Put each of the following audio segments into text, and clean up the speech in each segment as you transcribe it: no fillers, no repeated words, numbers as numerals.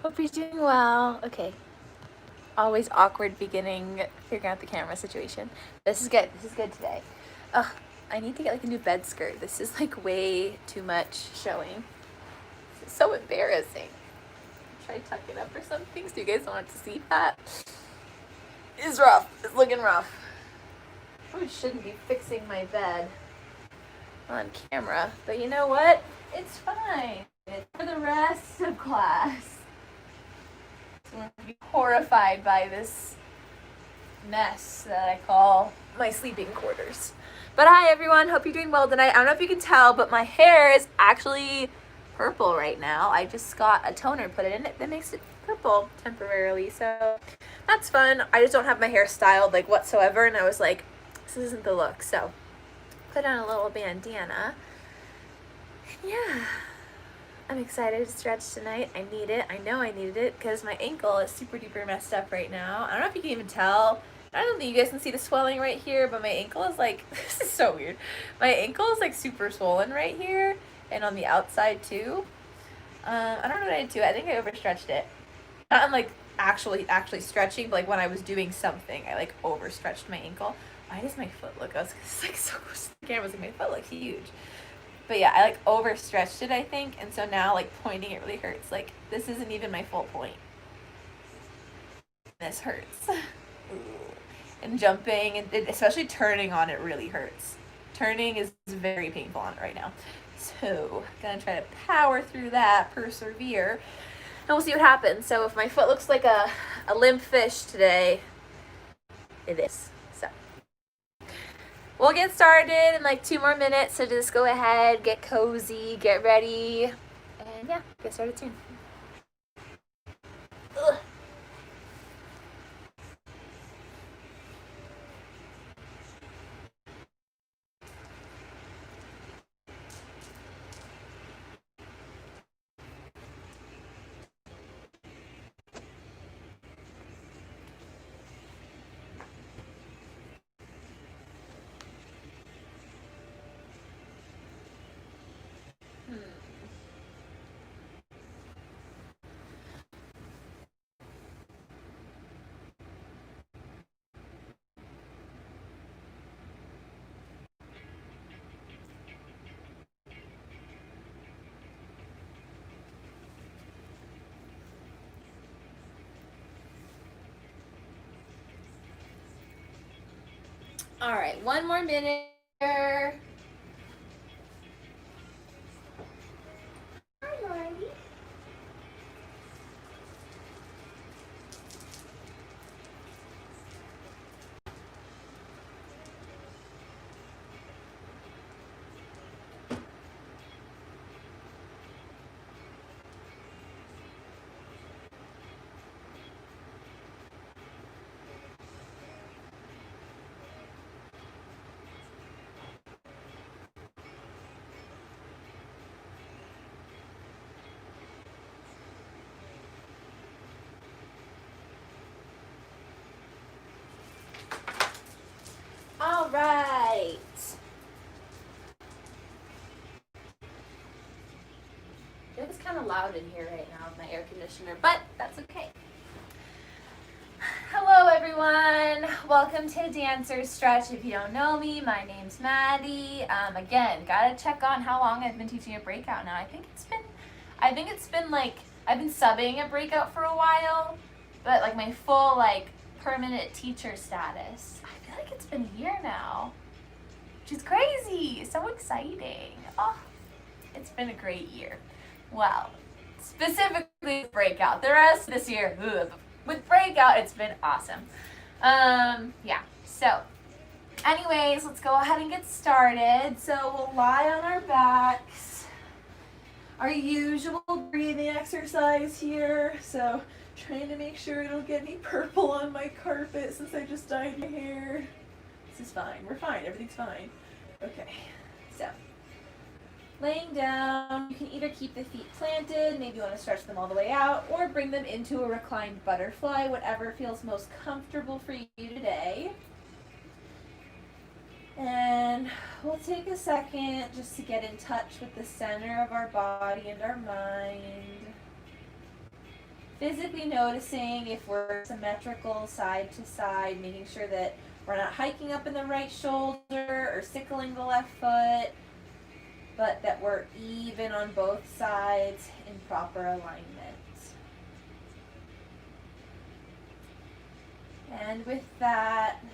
Hope you're doing well. Okay. Always awkward beginning figuring out the camera situation. This is good. This is good today. Ugh, I need to get like a new bed skirt. This is like way too much showing. It's so embarrassing. Try to tuck it up or something so you guys don't have to see that. It's rough. It's looking rough. Probably shouldn't be fixing my bed on camera, but you know what? It's fine. It's for the rest of class. I'm going to be horrified by this mess that I call my sleeping quarters. But hi everyone, hope you're doing well tonight. I don't know if you can tell, but my hair is actually purple right now. I just got a toner put in it that makes it purple temporarily, so that's fun. I just don't have my hair styled like whatsoever, and I was like, this isn't the look, so put on a little bandana. Yeah. I'm excited to stretch tonight. I need it. I know I needed it because my ankle is super duper messed up right now. I don't know if you can even tell. I don't think you guys can see the swelling right here, but my ankle is like, this is so weird. My ankle is like super swollen right here and on the outside too. I don't know what I did to it. I think I overstretched it. Not in like actually stretching, but like when I was doing something, I like overstretched my ankle. Why does my foot look? I was like so close to the camera. Like my foot looks huge. But yeah, I like overstretched it, I think, and so now like pointing it really hurts. Like this isn't even my full point. This hurts. And jumping and especially turning on it really hurts. Turning is very painful on it right now. So gonna try to power through that, persevere, and we'll see what happens. So if my foot looks like a limp fish today, it is. So we'll get started in like 2 more minutes, so just go ahead, get cozy, get ready, and yeah, get started soon. Ugh. All right, 1 more minute here. Hi, Marty. All right. It's kind of loud in here right now with my air conditioner, but that's okay. Hello everyone, welcome to Dancer Stretch. If you don't know me, my name's Maddy. Again, gotta check on how long I've been teaching at Breakout now. I think it's been like, I've been subbing at Breakout for a while, but like my full like permanent teacher status, I feel like it's been a year now, which is crazy, so exciting. Oh, it's been a great year. Well, specifically Breakout. The rest of this year, ugh. With Breakout, it's been awesome. Yeah, so anyways, let's go ahead and get started. So we'll lie on our backs. Our usual breathing exercise here. So trying to make sure I don't get any purple on my carpet since I just dyed my hair. This is fine. We're fine. Everything's fine. Okay, so laying down, you can either keep the feet planted, maybe you want to stretch them all the way out, or bring them into a reclined butterfly, whatever feels most comfortable for you today. And we'll take a second just to get in touch with the center of our body and our mind. physically noticing if we're symmetrical side to side, making sure that we're not hiking up in the right shoulder or sickling the left foot, but that we're even on both sides in proper alignment. And with that,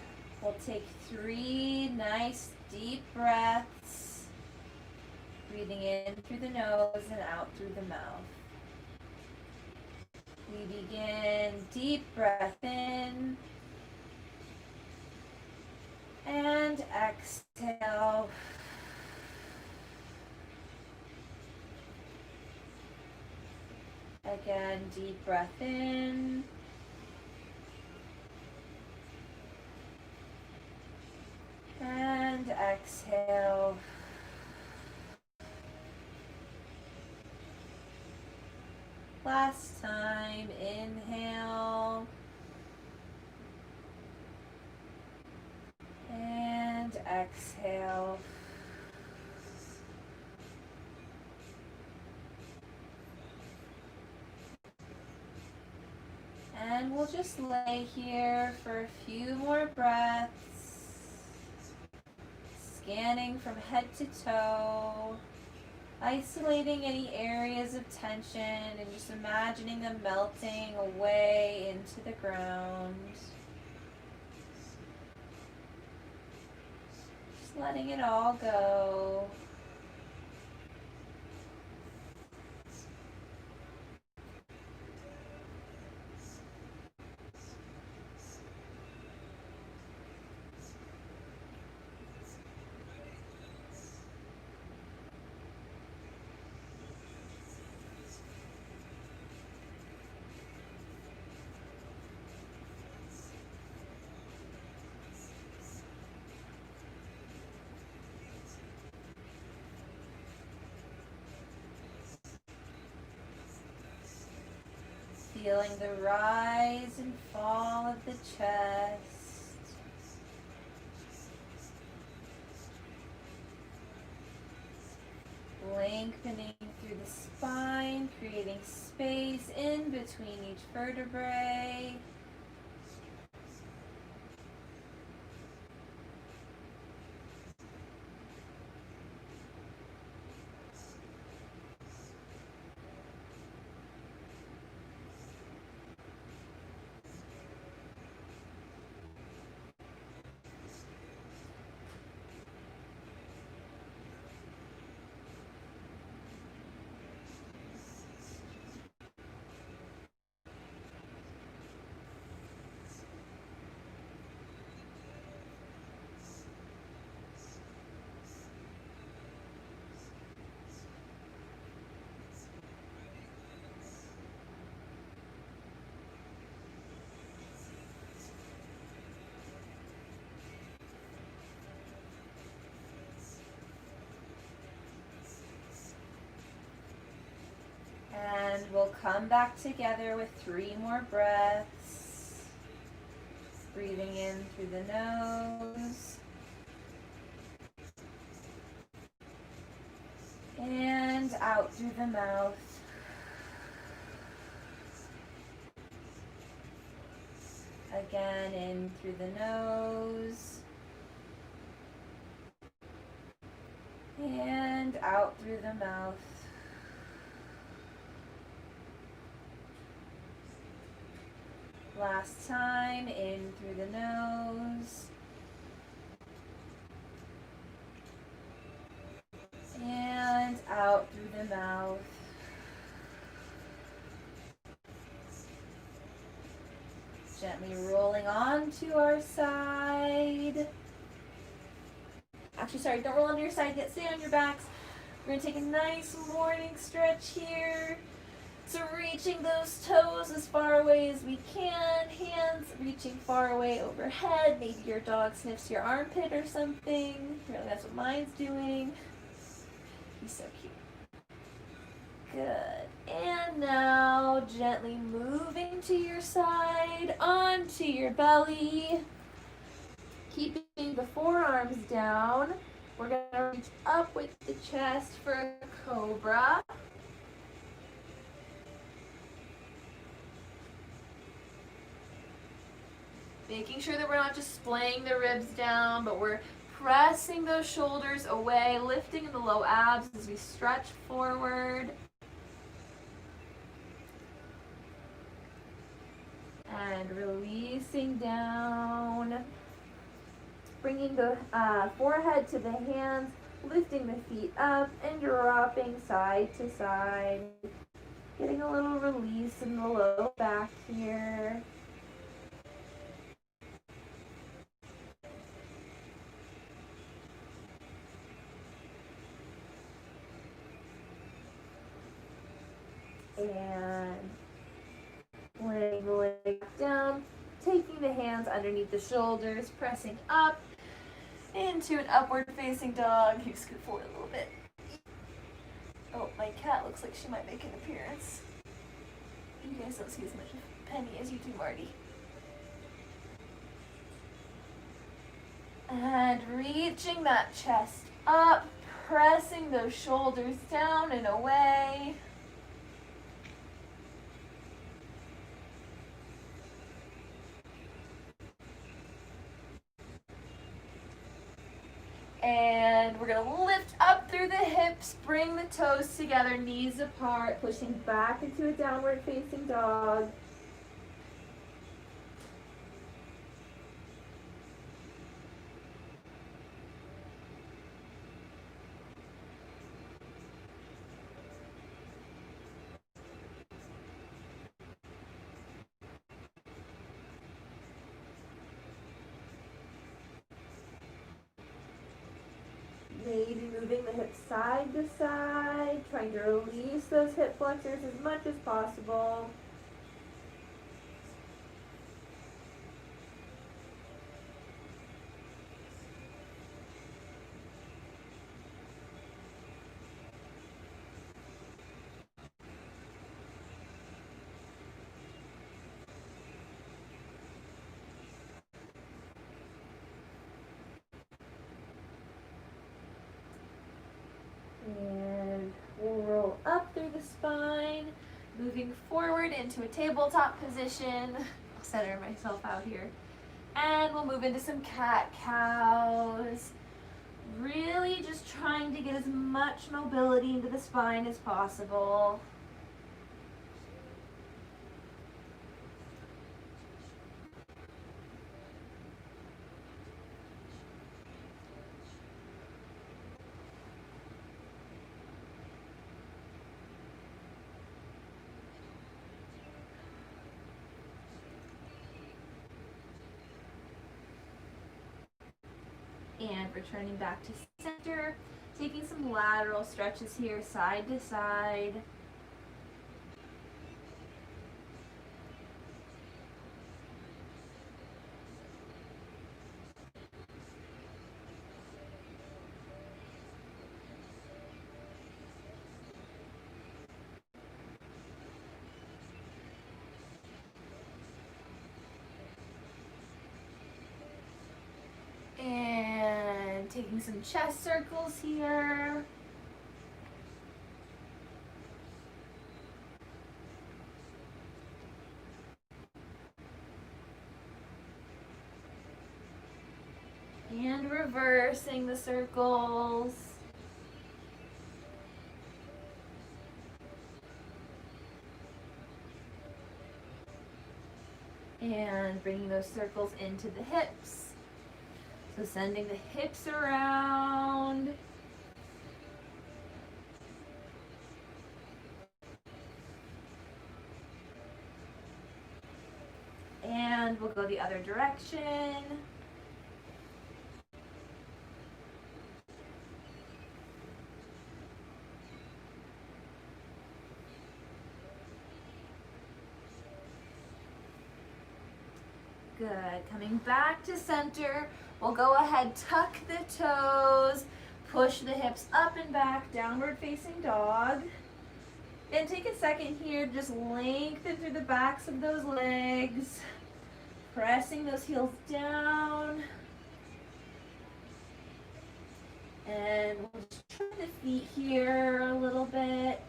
we'll take 3 nice deep breaths, breathing in through the nose and out through the mouth. We begin deep breath in and exhale. Again, deep breath in and exhale. Last time, inhale and exhale. And we'll just lay here for a few more breaths, scanning from head to toe, isolating any areas of tension and just imagining them melting away into the ground. Just letting it all go. Feeling the rise and fall of the chest. Lengthening through the spine, creating space in between each vertebrae. And we'll come back together with 3 more breaths. Breathing in through the nose. And out through the mouth. Again, in through the nose. And out through the mouth. Last time, in through the nose. And out through the mouth. Gently rolling onto our side. Actually, sorry, don't roll onto your side yet. Stay on your backs. We're going to take a nice morning stretch here. So reaching those toes as far away as we can. Hands reaching far away overhead. Maybe your dog sniffs your armpit or something. Really, that's what mine's doing. He's so cute. Good. And now gently moving to your side, onto your belly. Keeping the forearms down. We're going to reach up with the chest for a cobra. Making sure that we're not just splaying the ribs down, but we're pressing those shoulders away, lifting the low abs as we stretch forward. And releasing down. Bringing the forehead to the hands, lifting the feet up and dropping side to side. Getting a little release in the low back here. And laying the leg down, taking the hands underneath the shoulders, pressing up into an upward facing dog. You scoot forward a little bit. Oh, my cat looks like she might make an appearance. You guys don't see as much of Penny as you do Marty. And reaching that chest up, pressing those shoulders down and away. And we're gonna lift up through the hips, bring the toes together, knees apart, pushing back into a downward facing dog. Maybe moving the hips side to side, trying to release those hip flexors as much as possible. And we'll roll up through the spine, moving forward into a tabletop position. I'll center myself out here. And we'll move into some cat-cows. Really just trying to get as much mobility into the spine as possible. And returning back to center, taking some lateral stretches here, side to side. And taking some chest circles here. And reversing the circles. And bringing those circles into the hips. So sending the hips around. And we'll go the other direction. Good. Coming back to center. We'll go ahead, tuck the toes, push the hips up and back, downward facing dog. And take a second here, just lengthen through the backs of those legs, pressing those heels down. And we'll just turn the feet here a little bit.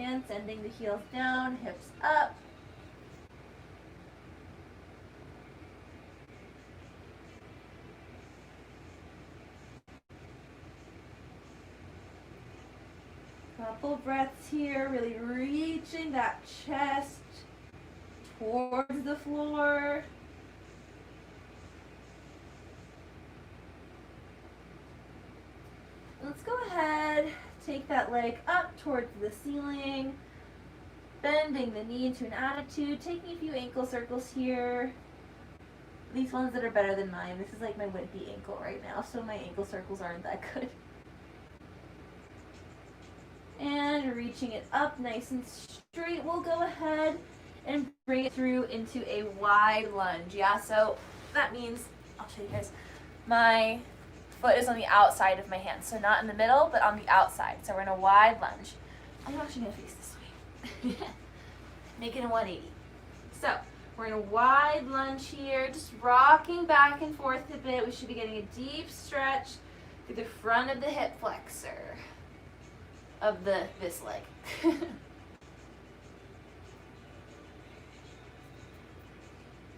and sending the heels down, hips up. Couple breaths here, really reaching that chest towards the floor. Let's go ahead, take that leg up towards the ceiling, bending the knee into an attitude, taking a few ankle circles here. These ones that are better than mine. This is like my wimpy ankle right now, so my ankle circles aren't that good. And reaching it up nice and straight, we'll go ahead and bring it through into a wide lunge. Yeah, so that means, I'll show you guys, my foot is on the outside of my hand, so not in the middle, but on the outside. So we're in a wide lunge. I'm actually gonna face this way. Making a 180. So we're in a wide lunge here, just rocking back and forth a bit. We should be getting a deep stretch through the front of the hip flexor of this leg.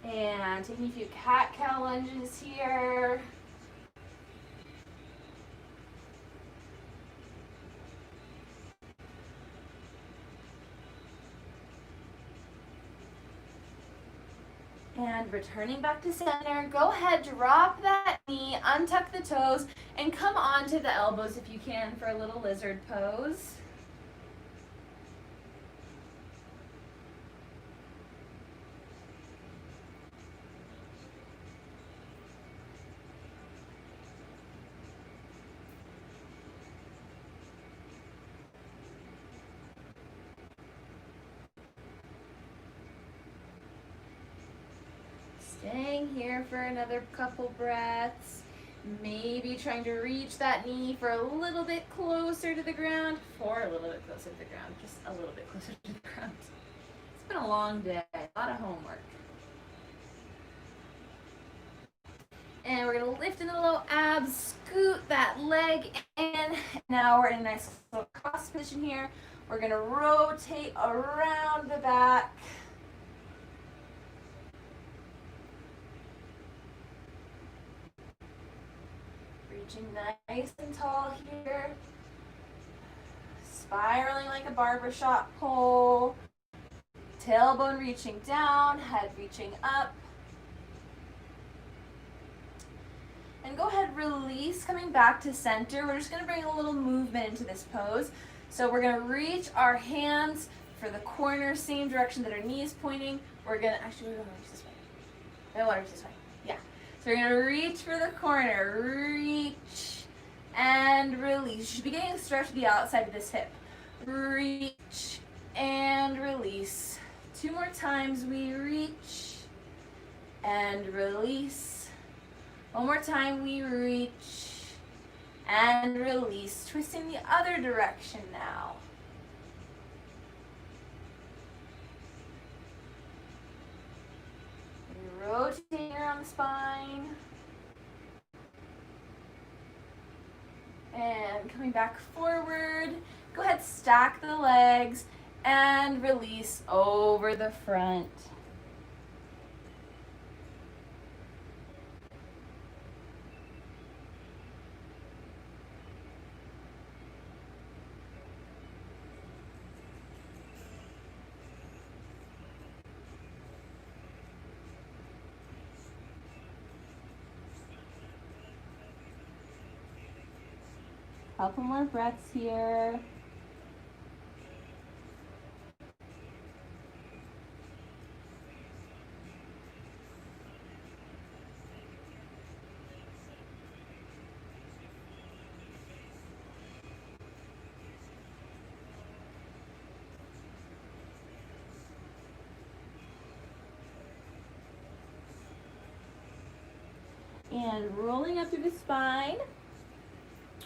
And taking a few cat-cow lunges here. And returning back to center, go ahead, drop that knee, untuck the toes, and come onto the elbows if you can for a little lizard pose. Staying here for another couple breaths. Maybe trying to reach that knee for a little bit closer to the ground, or a little bit closer to the ground, just a little bit closer to the ground. It's been a long day, a lot of homework. And we're gonna lift into the low abs, scoot that leg in. Now we're in a nice little cross position here. We're gonna rotate around the back. Reaching nice and tall here. Spiraling like a barbershop pole. Tailbone reaching down, head reaching up. And go ahead, release, coming back to center. We're just going to bring a little movement into this pose. So we're going to reach our hands for the corner, same direction that our knee is pointing. We're going to, actually, we're going to reach this way. I want to reach this way. Yeah. So we're going to reach for the corner, reach and release. You should be getting a stretch to the outside of this hip. Reach and release. 2 more times, we reach and release. 1 more time, we reach and release. Twisting the other direction now. Rotating around the spine. And coming back forward. Go ahead, stack the legs and release over the front. Couple more breaths here. And rolling up through the spine.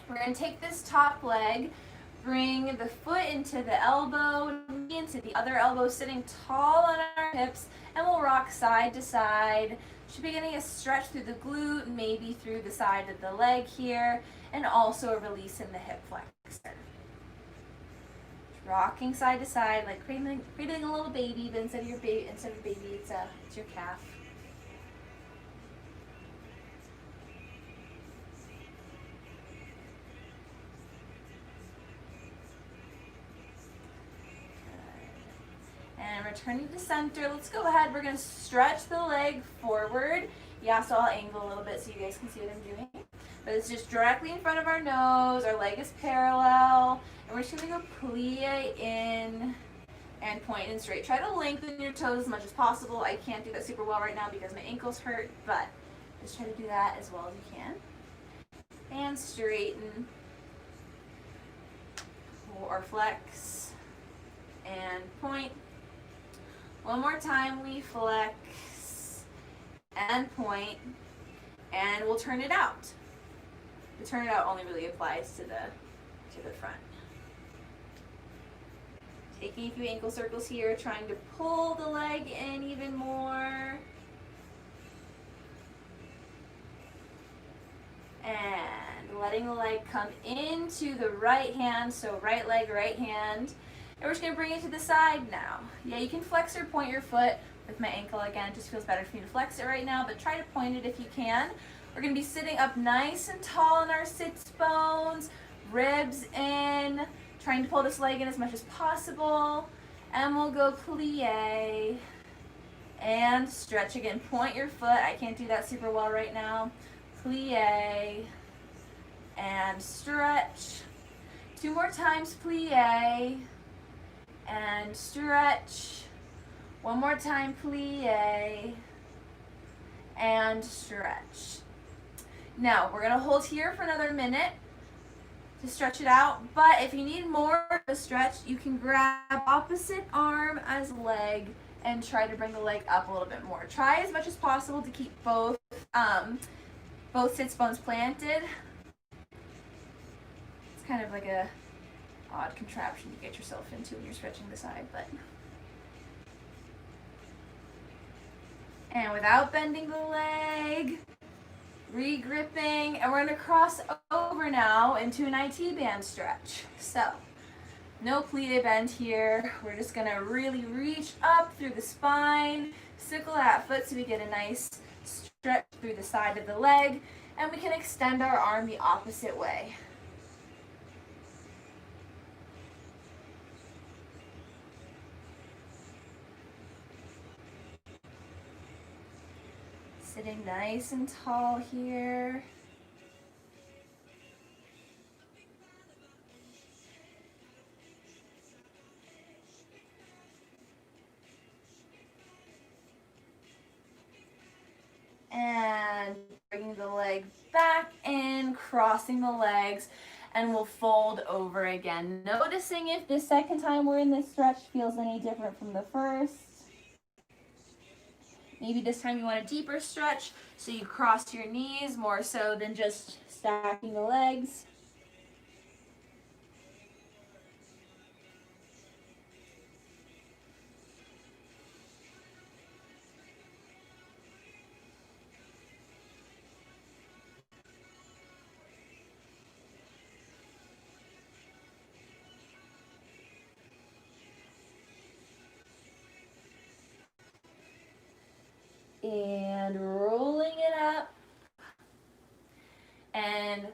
We're going to take this top leg, bring the foot into the elbow, knee into the other elbow, sitting tall on our hips, and we'll rock side to side. Should be getting a stretch through the glute, maybe through the side of the leg here, and also a release in the hip flexor. Rocking side to side, like creating a little baby, but instead of baby, it's your calf. And returning to center, let's go ahead. We're going to stretch the leg forward. Yeah, so I'll angle a little bit so you guys can see what I'm doing. But it's just directly in front of our nose. Our leg is parallel. And we're just going to go plie in and point and straight. Try to lengthen your toes as much as possible. I can't do that super well right now because my ankles hurt, but just try to do that as well as you can. And straighten or flex and point. One more time, we flex and point, and we'll turn it out. The turn it out only really applies to the front. Taking a few ankle circles here, trying to pull the leg in even more. And letting the leg come into the right hand, so right leg, right hand. And we're just going to bring it to the side now. Yeah, you can flex or point your foot with my ankle again. It just feels better for me to flex it right now, but try to point it if you can. We're going to be sitting up nice and tall in our sits bones, ribs in, trying to pull this leg in as much as possible. And we'll go plie and stretch again. Point your foot. I can't do that super well right now. Plie and stretch. 2 more times, plie and stretch. 1 more time, plie and stretch. Now we're gonna hold here for another minute to stretch it out, but if you need more of a stretch, you can grab opposite arm as leg and try to bring the leg up a little bit more. Try as much as possible to keep both sits bones planted. It's kind of like a odd contraption you get yourself into when you're stretching the side, but. And without bending the leg, re-gripping, and we're going to cross over now into an IT band stretch. So, no plie bend here. We're just going to really reach up through the spine, sickle that foot so we get a nice stretch through the side of the leg, and we can extend our arm the opposite way. Sitting nice and tall here. And bringing the leg back in, crossing the legs, and we'll fold over again. Noticing if the second time we're in this stretch feels any different from the first. Maybe this time you want a deeper stretch, so you cross your knees more so than just stacking the legs. And rolling it up and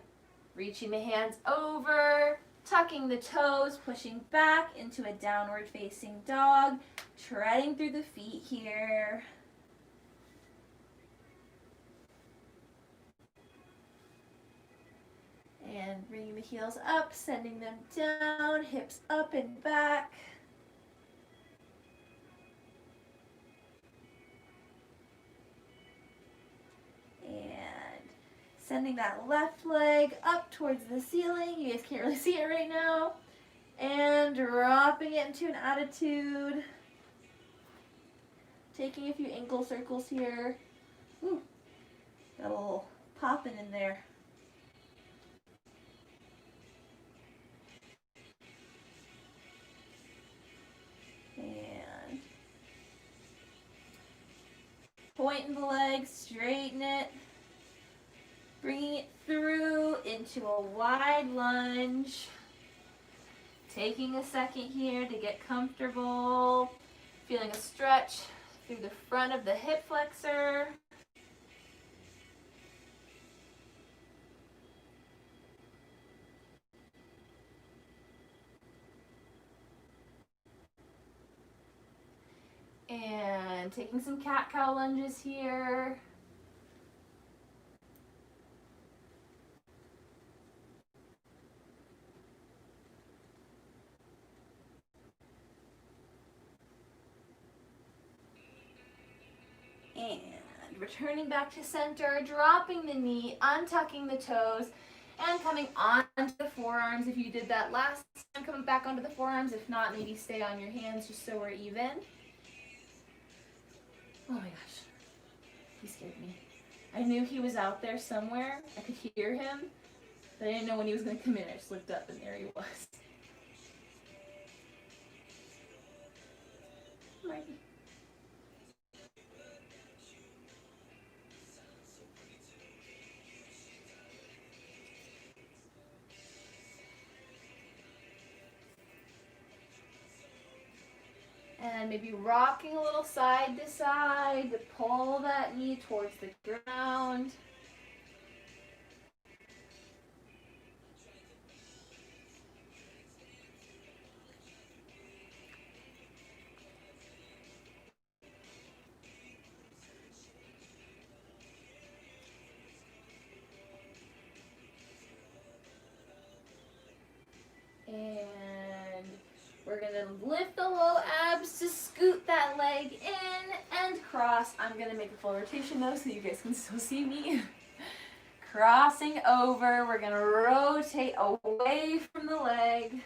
reaching the hands over, tucking the toes, pushing back into a downward facing dog, treading through the feet here. And bringing the heels up, sending them down, hips up and back. And sending that left leg up towards the ceiling. You guys can't really see it right now. And dropping it into an attitude. Taking a few ankle circles here. Ooh, got a little popping in there. And pointing the leg, straighten it. Bringing it through into a wide lunge. Taking a second here to get comfortable, feeling a stretch through the front of the hip flexor. And taking some cat-cow lunges here. And returning back to center, dropping the knee, untucking the toes, and coming onto the forearms. If you did that last time, coming back onto the forearms. If not, maybe stay on your hands just so we're even. Oh my gosh, he scared me. I knew he was out there somewhere. I could hear him, but I didn't know when he was going to come in. I just looked up and there he was. Mikey. And maybe rocking a little side to side to pull that knee towards the ground. And we're going to lift the low abs to scoot that leg in and cross. I'm going to make a full rotation though so you guys can still see me. Crossing over, we're going to rotate away from the leg.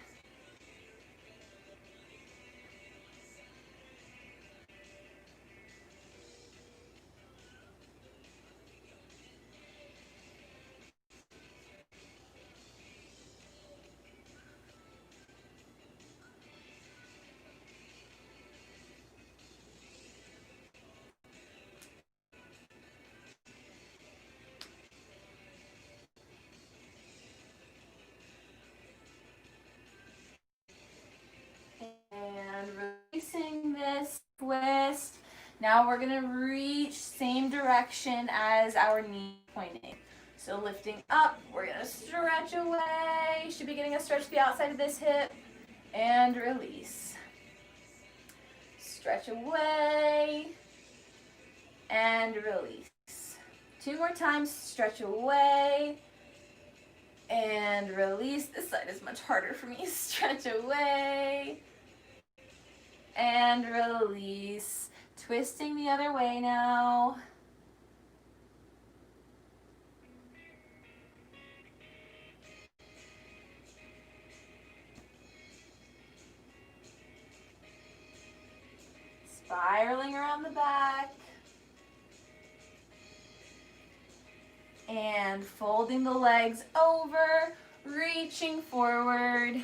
And releasing this twist. Now we're going to reach same direction as our knee pointing. So lifting up, we're going to stretch away. Should be getting a stretch to the outside of this hip. And release. Stretch away. And release. 2 more times, stretch away. And release. This side is much harder for me. Stretch away. And release. Twisting the other way now. Spiraling around the back. And folding the legs over, reaching forward.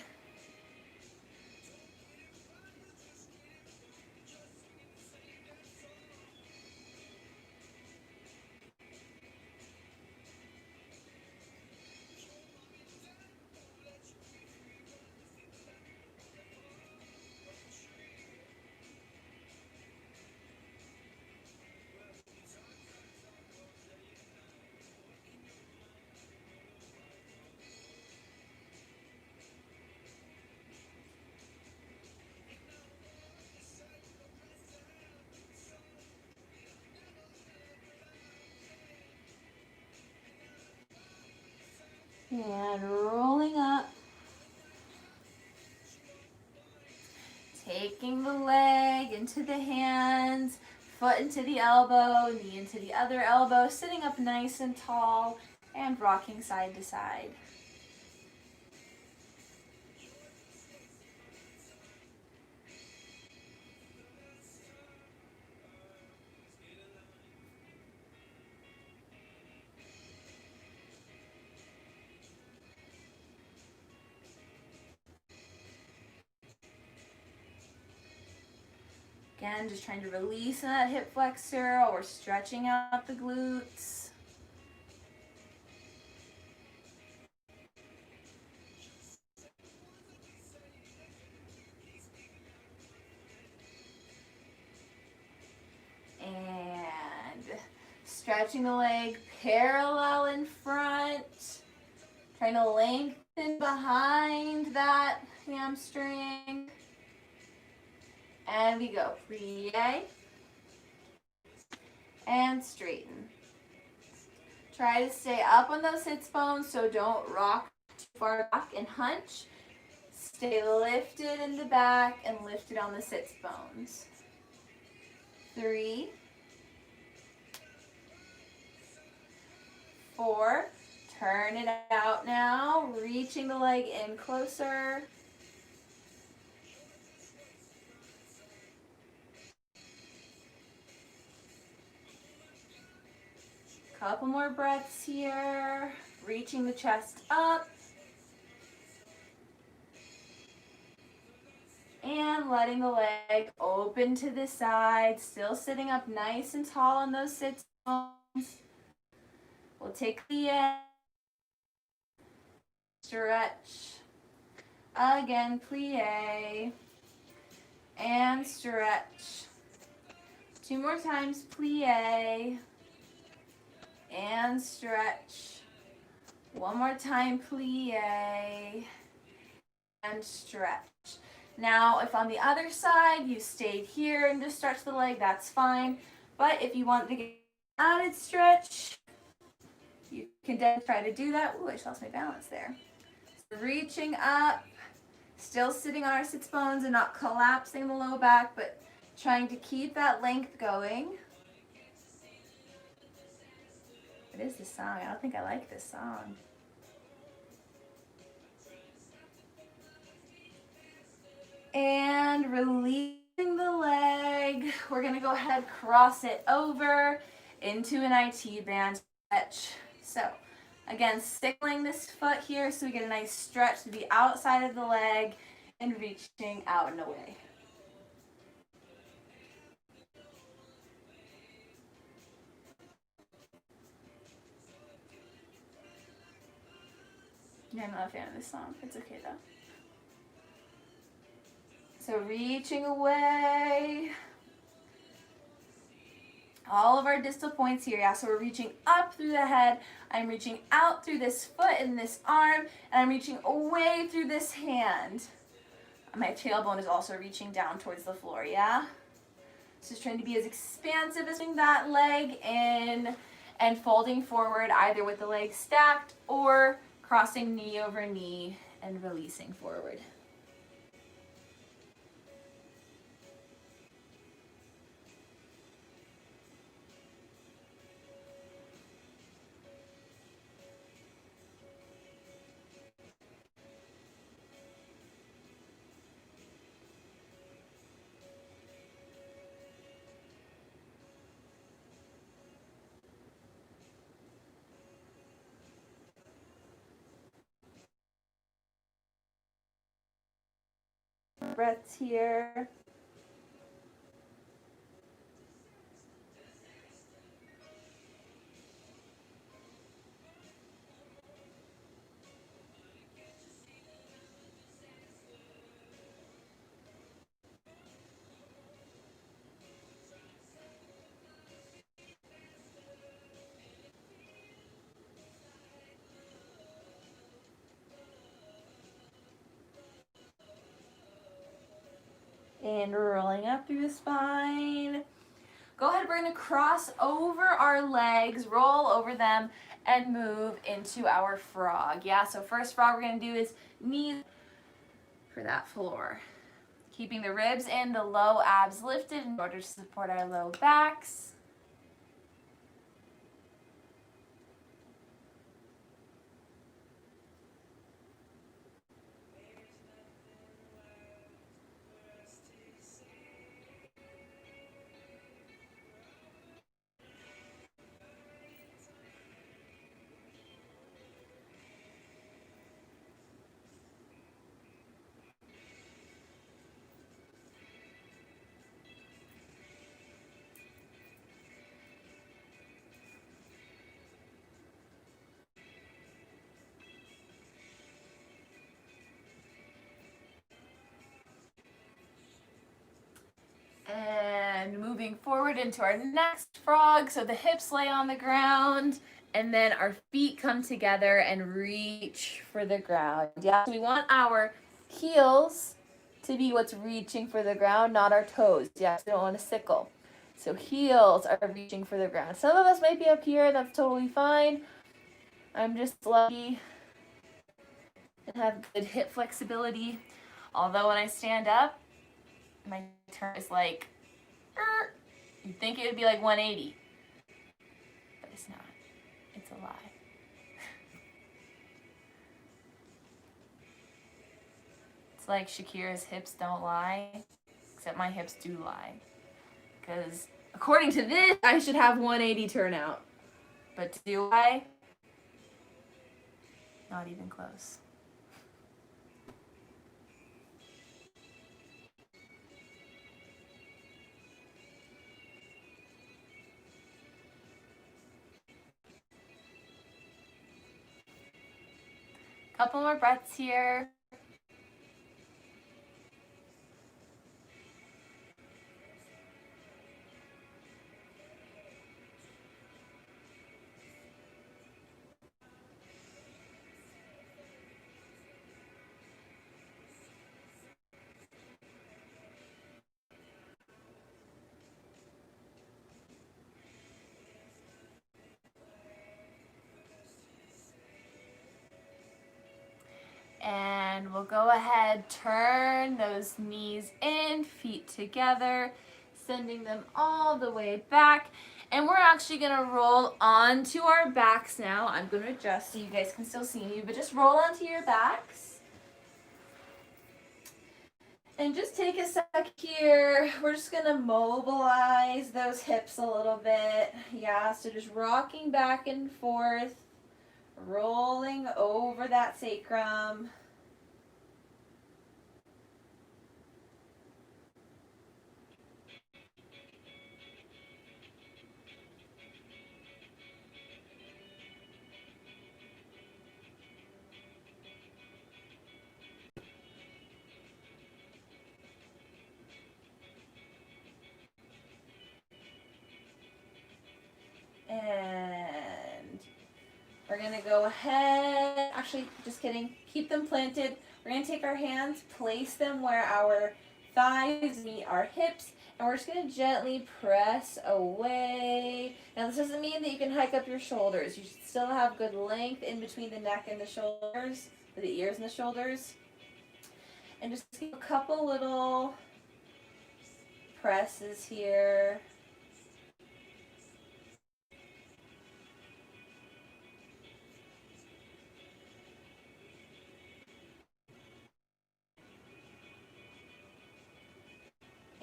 And rolling up. Taking the leg into the hands, foot into the elbow, knee into the other elbow, sitting up nice and tall, and rocking side to side. Again, just trying to release that hip flexor while we're stretching out the glutes. Stretching the leg parallel in front. Trying to lengthen behind that hamstring. And we go plie and straighten. Try to stay up on those sits bones, so don't rock too far back and hunch. Stay lifted in the back and lifted on the sits bones. 3, 4, turn it out now, reaching the leg in closer. Couple more breaths here, reaching the chest up. And letting the leg open to the side, still sitting up nice and tall on those sits bones. We'll take the end, stretch, again plie, and stretch. 2 more times, plie, and stretch. 1 more time, plie, and stretch. Now, if on the other side you stayed here and just stretch the leg, that's fine. But if you want to get added stretch, you can definitely try to do that. Ooh, I just lost my balance there. So reaching up, still sitting on our sits bones and not collapsing the low back, but trying to keep that length going. What is this song? I don't think I like this song. And releasing the leg, we're going to go ahead, cross it over into an IT band stretch. So again, signaling this foot here so we get a nice stretch to the outside of the leg and reaching out and away. Yeah, I'm not a fan of this song. It's okay though. So reaching away. All of our distal points here, yeah, so we're reaching up through the head, I'm reaching out through this foot and this arm, and I'm reaching away through this hand. My tailbone is also reaching down towards the floor, yeah? So just trying to be as expansive as that leg in and folding forward either with the legs stacked or crossing knee over knee and releasing forward. Breaths here. And rolling up through the spine. Go ahead, we're going to cross over our legs, roll over them, and move into our frog. Yeah, so first frog we're going to do is knees for that floor. Keeping the ribs and the low abs lifted in order to support our low backs. moving forward into our next frog. So the hips lay on the ground and then our feet come together and reach for the ground. Yeah, so we want our heels to be what's reaching for the ground, not our toes. Yeah, so we don't want to sickle. So heels are reaching for the ground. Some of us might be up here, that's totally fine. I'm just lucky and have good hip flexibility. Although when I stand up, my turn is like, you'd think it would be like 180, but it's not. It's a lie. It's like Shakira's hips don't lie, except my hips do lie. Because according to this, I should have 180 turnout. But do I? Not even close. Couple more breaths here. And we'll go ahead, turn those knees in, feet together, sending them all the way back. And we're actually gonna roll onto our backs now. I'm gonna adjust so you guys can still see me, but just roll onto your backs. And just take a sec here. We're just gonna mobilize those hips a little bit. Yeah, so just rocking back and forth, rolling over that sacrum. And we're gonna go ahead, actually, just kidding, keep them planted. We're gonna take our hands, place them where our thighs meet our hips, and we're just gonna gently press away. Now this doesn't mean that you can hike up your shoulders. You should still have good length in between the neck and the shoulders, or the ears and the shoulders. And just give a couple little presses here.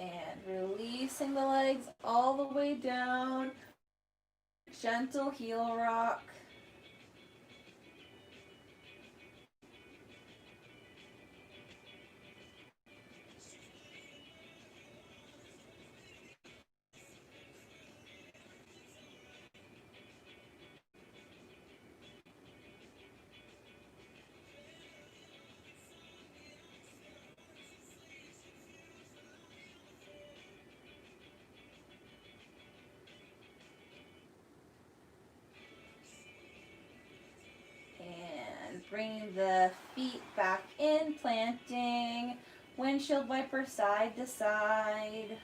And releasing the legs all the way down. Gentle heel rock. Bring the feet back in, planting, windshield wiper side to side.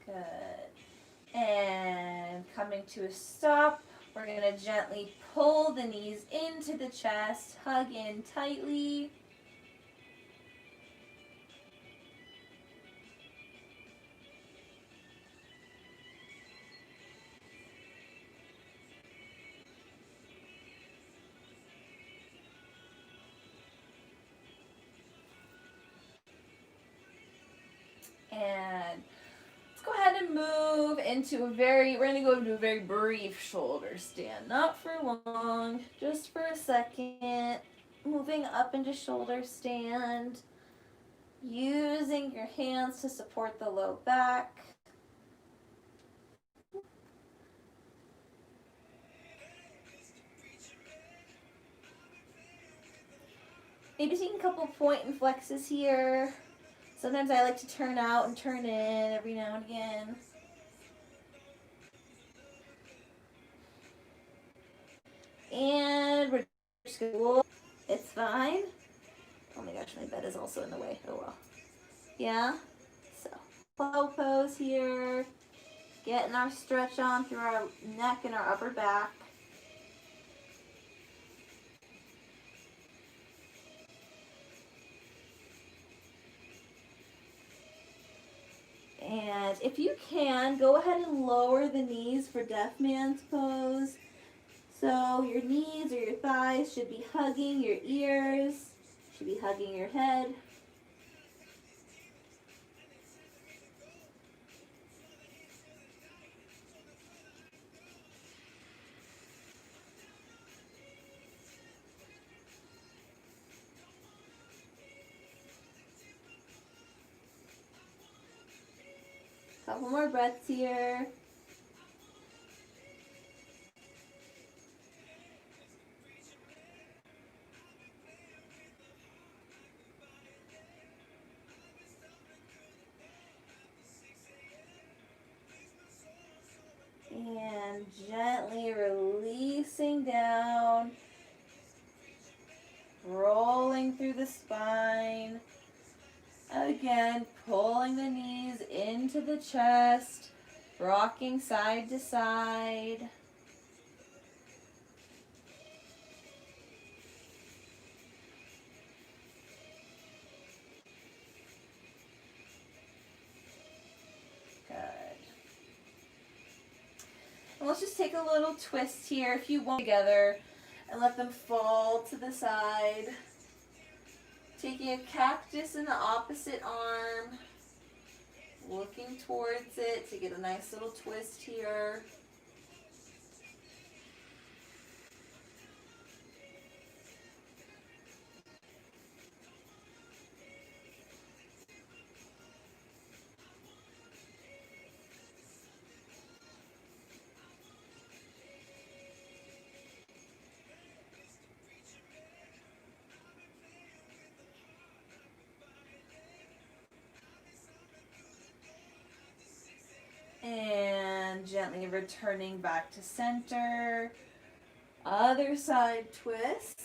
Good. And coming to a stop, we're going to gently pull the knees into the chest, hug in tightly. And let's go ahead and move into we're going to go into a very brief shoulder stand. Not for long, just for a second. Moving up into shoulder stand. Using your hands to support the low back. Maybe taking a couple point and flexes here. Sometimes I like to turn out and turn in every now and again. And we're just going to, it's fine. Oh my gosh, my bed is also in the way. Oh well. Yeah? So, flow pose here. Getting our stretch on through our neck and our upper back. And if you can, go ahead and lower the knees for deaf man's pose. So your knees or your thighs should be hugging your ears, should be hugging your head. Couple more breaths here. And gently releasing down, rolling through the spine. Again, pulling the knees into the chest, rocking side to side. Good. And let's just take a little twist here if you want together and let them fall to the side. Taking a cactus in the opposite arm, looking towards it to get a nice little twist here. And gently returning back to center. Other side twist.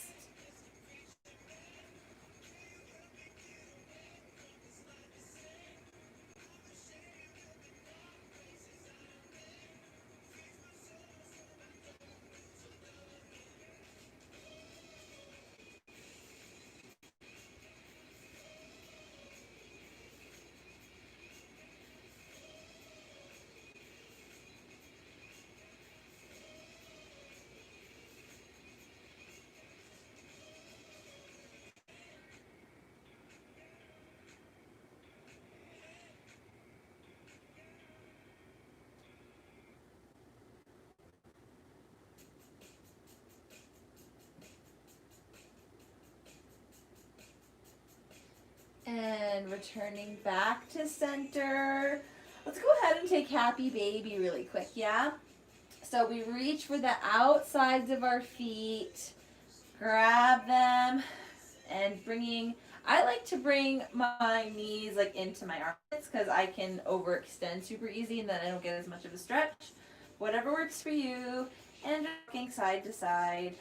And returning back to center. Let's go ahead and take happy baby really quick, yeah? So we reach for the outsides of our feet, grab them, and I like to bring my knees like into my armpits because I can overextend super easy and then I don't get as much of a stretch. Whatever works for you, and rocking side to side.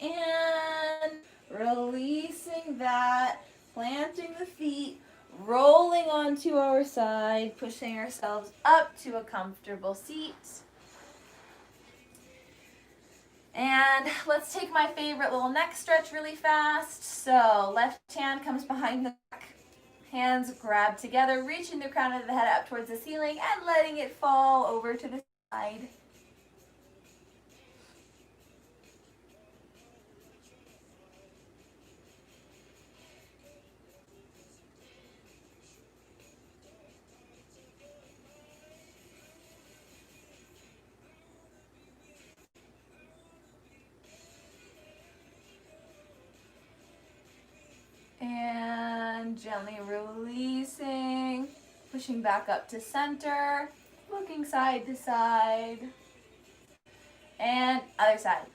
And releasing that, planting the feet, rolling onto our side, pushing ourselves up to a comfortable seat. And let's take my favorite little neck stretch really fast. So left hand comes behind the back, hands grab together, reaching the crown of the head up towards the ceiling and letting it fall over to the side. Gently releasing, pushing back up to center, looking side to side, and other side.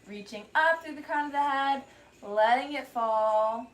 Reaching up through the crown of the head, letting it fall.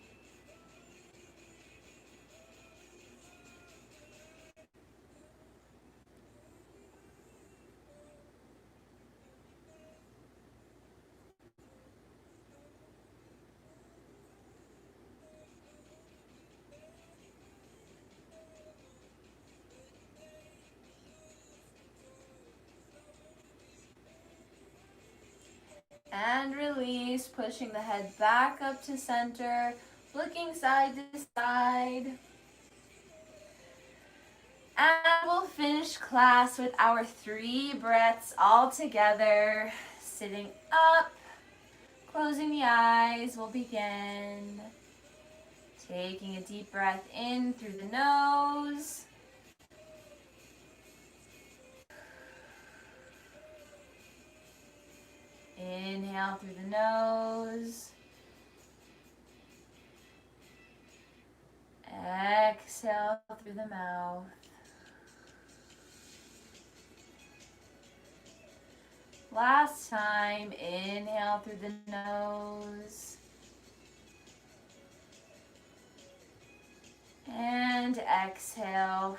And release, pushing the head back up to center, looking side to side. And we'll finish class with our 3 breaths all together. Sitting up, closing the eyes, we'll begin. Taking a deep breath in through the nose. Inhale through the nose. Exhale through the mouth. Last time, inhale through the nose. And exhale.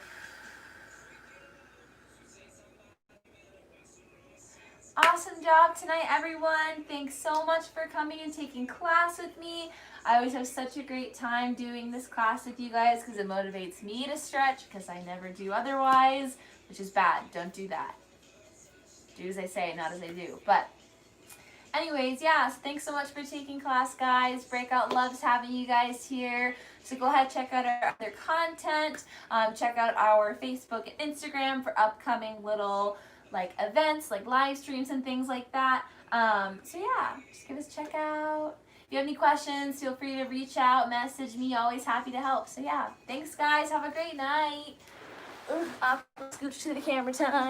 Awesome job tonight, everyone. Thanks so much for coming and taking class with me. I always have such a great time doing this class with you guys because it motivates me to stretch because I never do otherwise, which is bad. Don't do that. Do as I say, not as I do. But anyways, yeah, so thanks so much for taking class, guys. Breakout loves having you guys here. So go ahead, check out our other content. Check out our Facebook and Instagram for upcoming little like events, like live streams and things like that. So yeah, just give us a check out. If you have any questions, feel free to reach out, message me. Always happy to help. So yeah, thanks, guys. Have a great night. I'll scooch to the camera time.